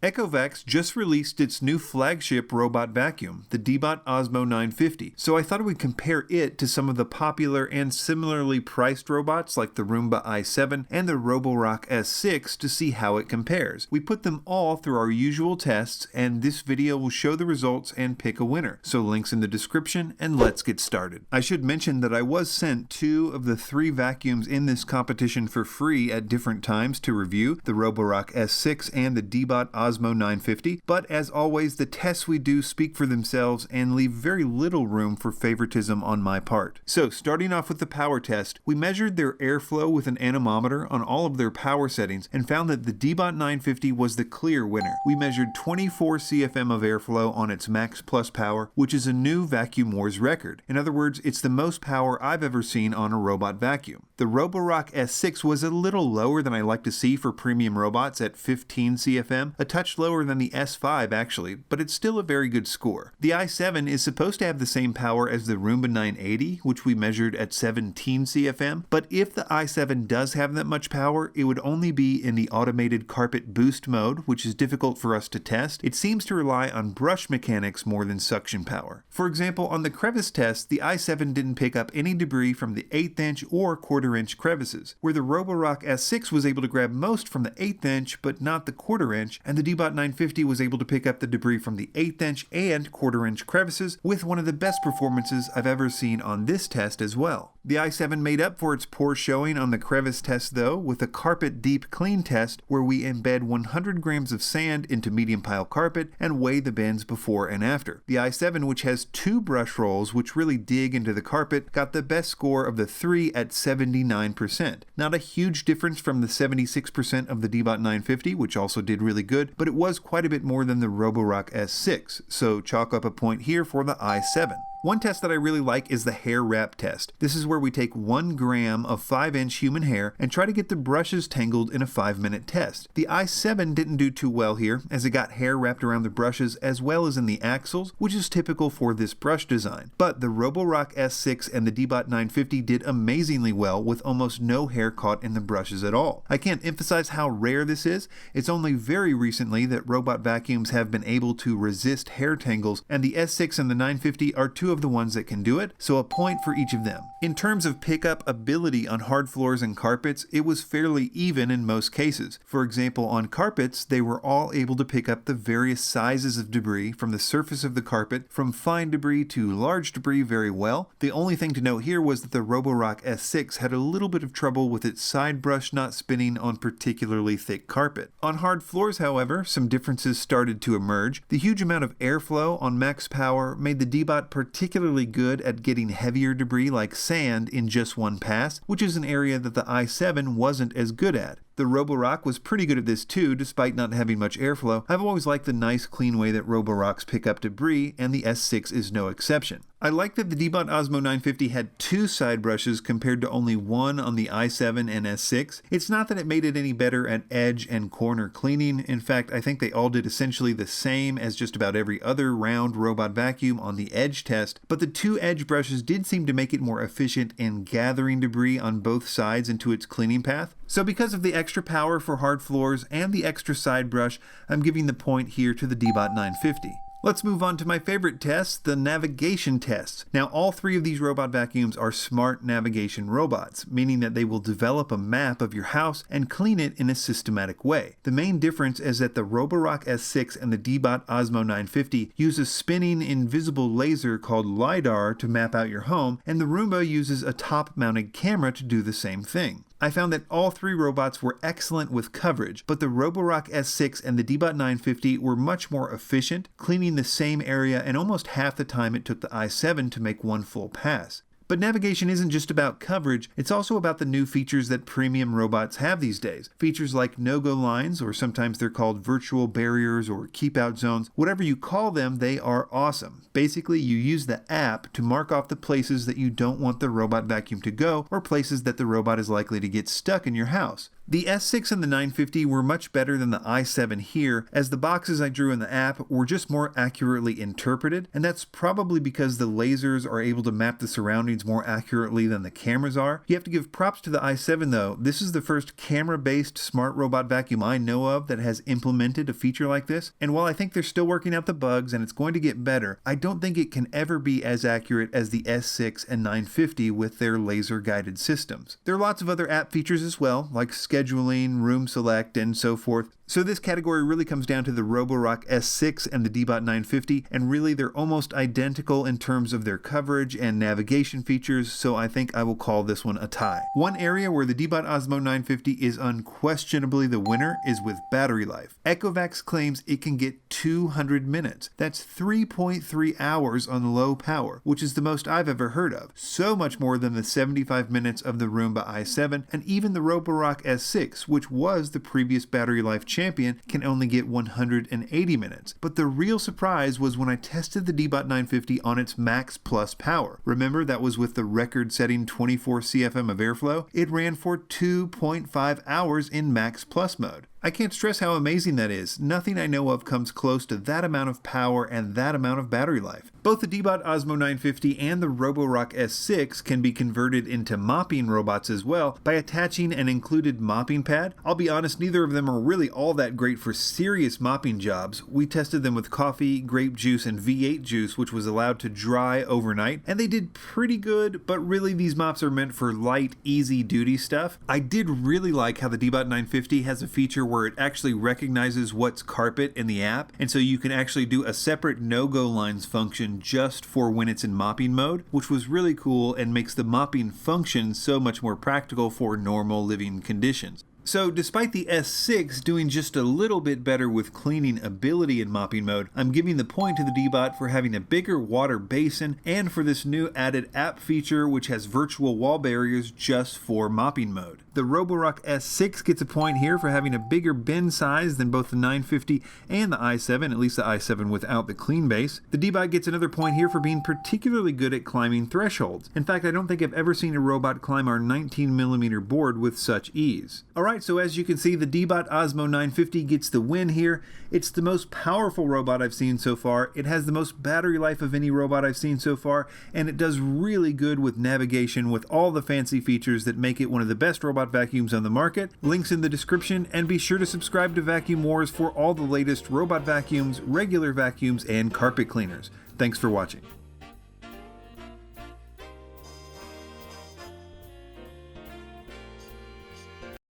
Ecovacs just released its new flagship robot vacuum, the Deebot Ozmo 950, so I thought I would compare it to some of the popular and similarly priced robots like the Roomba i7 and the Roborock S6 to see how it compares. We put them all through our usual tests, and this video will show the results and pick a winner, so links in the description, and let's get started. I should mention that I was sent 2 of the 3 vacuums in this competition for free at different times to review, the Roborock S6 and the Deebot Ozmo 950, but as always, the tests we do speak for themselves and leave very little room for favoritism on my part. So, starting off with the power test, we measured their airflow with an anemometer on all of their power settings and found that the Deebot 950 was the clear winner. We measured 24 CFM of airflow on its max plus power, which is a new Vacuum Wars record. In other words, it's the most power I've ever seen on a robot vacuum. The Roborock S6 was a little lower than I like to see for premium robots at 15 CFM, a touch lower than the S5 actually, but it's still a very good score. The i7 is supposed to have the same power as the Roomba 980, which we measured at 17 CFM, but if the i7 does have that much power, it would only be in the automated carpet boost mode, which is difficult for us to test. It seems to rely on brush mechanics more than suction power. For example, on the crevice test, the i7 didn't pick up any debris from the 1/8 inch or 1/4 inch crevices, where the Roborock S6 was able to grab most from the 1/8 inch, but not the 1/4 inch, and the Deebot 950 was able to pick up the debris from the 1/8 inch and 1/4 inch crevices with one of the best performances I've ever seen on this test as well. The i7 made up for its poor showing on the crevice test though with a carpet deep clean test where we embed 100 grams of sand into medium pile carpet and weigh the bends before and after. The i7, which has 2 brush rolls which really dig into the carpet, got the best score of the 3 at 79%. Not a huge difference from the 76% of the Deebot 950, which also did really good, but it was quite a bit more than the Roborock S6, so chalk up a point here for the i7. One test that I really like is the hair wrap test. This is where we take 1 gram of 5-inch human hair and try to get the brushes tangled in a 5-minute test. The i7 didn't do too well here, as it got hair wrapped around the brushes as well as in the axles, which is typical for this brush design. But the Roborock S6 and the Deebot 950 did amazingly well with almost no hair caught in the brushes at all. I can't emphasize how rare this is. It's only very recently that robot vacuums have been able to resist hair tangles, and the S6 and the 950 are 2 of the ones that can do it, so a point for each of them. In terms of pickup ability on hard floors and carpets, it was fairly even in most cases. For example, on carpets, they were all able to pick up the various sizes of debris from the surface of the carpet, from fine debris to large debris very well. The only thing to note here was that the Roborock S6 had a little bit of trouble with its side brush not spinning on particularly thick carpet. On hard floors, however, some differences started to emerge. The huge amount of airflow on max power made the Deebot particularly good at getting heavier debris like sand in just one pass, which is an area that the i7 wasn't as good at. The Roborock was pretty good at this too, despite not having much airflow. I've always liked the nice clean way that Roborocks pick up debris, and the S6 is no exception. I like that the Deebot Ozmo 950 had 2 side brushes compared to only 1 on the i7 and S6. It's not that it made it any better at edge and corner cleaning. In fact, I think they all did essentially the same as just about every other round robot vacuum on the edge test, but the 2 edge brushes did seem to make it more efficient in gathering debris on both sides into its cleaning path. So because of the extra power for hard floors and the extra side brush, I'm giving the point here to the Deebot 950. Let's move on to my favorite test, the navigation tests. Now, all 3 of these robot vacuums are smart navigation robots, meaning that they will develop a map of your house and clean it in a systematic way. The main difference is that the Roborock S6 and the Deebot Ozmo 950 use a spinning invisible laser called LiDAR to map out your home, and the Roomba uses a top-mounted camera to do the same thing. I found that all 3 robots were excellent with coverage, but the Roborock S6 and the Deebot 950 were much more efficient, cleaning the same area in almost half the time it took the i7 to make one full pass. But navigation isn't just about coverage, it's also about the new features that premium robots have these days. Features like no-go lines, or sometimes they're called virtual barriers or keep-out zones. Whatever you call them, they are awesome. Basically, you use the app to mark off the places that you don't want the robot vacuum to go, or places that the robot is likely to get stuck in your house. The S6 and the 950 were much better than the i7 here, as the boxes I drew in the app were just more accurately interpreted, and that's probably because the lasers are able to map the surroundings reads more accurately than the cameras are. You have to give props to the i7 though. This is the first camera-based smart robot vacuum I know of that has implemented a feature like this, and while I think they're still working out the bugs and it's going to get better, I don't think it can ever be as accurate as the S6 and 950 with their laser-guided systems. There are lots of other app features as well, like scheduling, room select, and so forth. So this category really comes down to the Roborock S6 and the Deebot 950, and really they're almost identical in terms of their coverage and navigation features, so I think I will call this one a tie. One area where the Deebot Ozmo 950 is unquestionably the winner is with battery life. Echovacs claims it can get 200 minutes. That's 3.3 hours on low power, which is the most I've ever heard of. So much more than the 75 minutes of the Roomba i7, and even the Roborock S6, which was the previous battery life champion, can only get 180 minutes. But the real surprise was when I tested the Deebot 950 on its max plus power. Remember, that was with the record-setting 24 CFM of airflow? It ran for 2.5 hours in max plus mode. I can't stress how amazing that is. Nothing I know of comes close to that amount of power and that amount of battery life. Both the Deebot Ozmo 950 and the Roborock S6 can be converted into mopping robots as well by attaching an included mopping pad. I'll be honest, neither of them are really all that great for serious mopping jobs. We tested them with coffee, grape juice, and V8 juice, which was allowed to dry overnight, and they did pretty good, but really these mops are meant for light, easy duty stuff. I did really like how the Deebot 950 has a feature where it actually recognizes what's carpet in the app, and so you can actually do a separate no-go lines function just for when it's in mopping mode, which was really cool and makes the mopping function so much more practical for normal living conditions. So despite the S6 doing just a little bit better with cleaning ability in mopping mode, I'm giving the point to the Deebot for having a bigger water basin and for this new added app feature which has virtual wall barriers just for mopping mode. The Roborock S6 gets a point here for having a bigger bin size than both the 950 and the i7, at least the i7 without the clean base. The Deebot gets another point here for being particularly good at climbing thresholds. In fact, I don't think I've ever seen a robot climb our 19mm board with such ease. Alright, so as you can see, the Deebot Ozmo 950 gets the win here. It's the most powerful robot I've seen so far. It has the most battery life of any robot I've seen so far, and it does really good with navigation with all the fancy features that make it one of the best robot vacuums on the market. Links in the description, and be sure to subscribe to Vacuum Wars for all the latest robot vacuums, regular vacuums, and carpet cleaners. Thanks for watching.